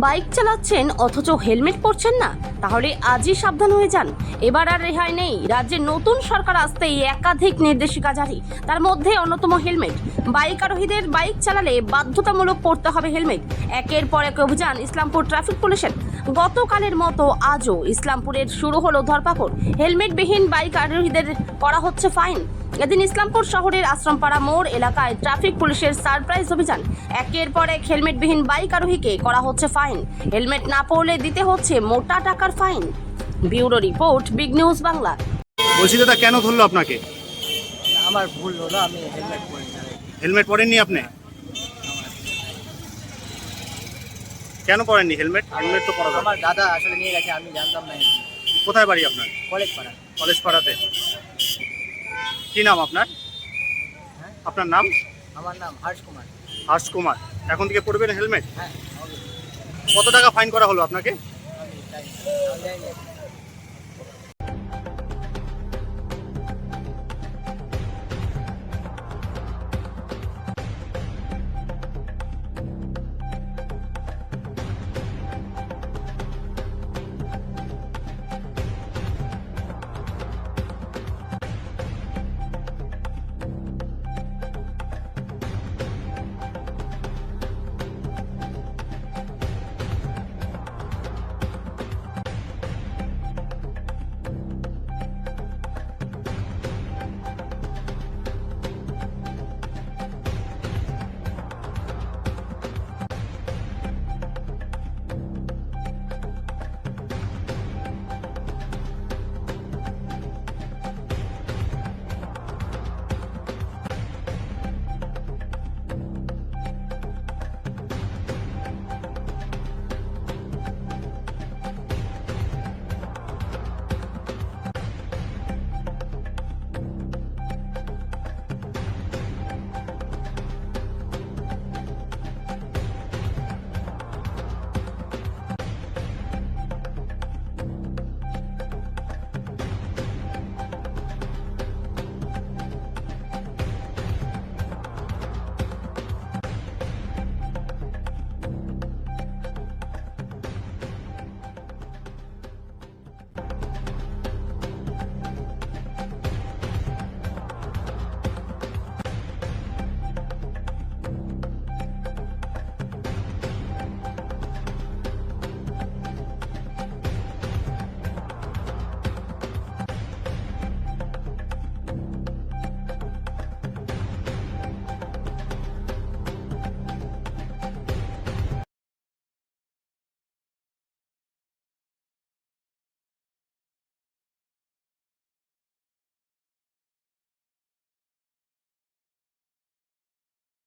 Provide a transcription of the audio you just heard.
Bike চালাচ্ছেন অথচ helmet পরছেন না? তাহলে আজই সাবধান হয়ে যান। এবার আর রেহাই নেই। রাজ্যে নতুন সরকার আসতেই একাধিক নির্দেশিকা জারি, তার মধ্যে অন্যতম হেলমেট। বাইক আরোহীদের বাইক চালালে বাধ্যতামূলক পরতে হবে হেলমেট। একের পর এক অভিযান ইসলামপুর ট্রাফিক পুলিশের। গতকালের মতো আজও ইসলামপুরের শুরু হলো ধরপাকড়। হেলমেটবিহীন বাইক আরোহীদের করা হচ্ছে ফাইন। এদিন ইসলামপুর শহরের আশ্রমপাড়া মোড় এলাকায় ট্রাফিক পুলিশের সারপ্রাইজ অভিযান। একের পর এক হেলমেটবিহীন বাইক আরোহীকে করা হচ্ছে ফাইন। হেলমেট না পরলে দিতে হচ্ছে মোটা টাকার fine. Bureau report, big news Bangla. বলছি দাদা, কেন ধরলো আপনাকে? আমার ভুল হলো, আমি হেলমেট পরি না। হেলমেট পরেননি আপনি? কেন পরেননি হেলমেট? হেলমেট তো পরা দরকার। আমার দাদা আসলে নিয়ে গেছে, আমি জানতাম না। কোথায় বাড়ি আপনার? কলেজ পাড়া। কলেজ পাড়াতে। কি নাম আপনার? হ্যাঁ, আপনার নাম? আমার নাম হর্ষ কুমার। হর্ষ কুমার। এখন থেকে পরবেন হেলমেট? হ্যাঁ, কত টাকা ফাইন করা হলো আপনাকে? আমি তাই আমি যাইনি।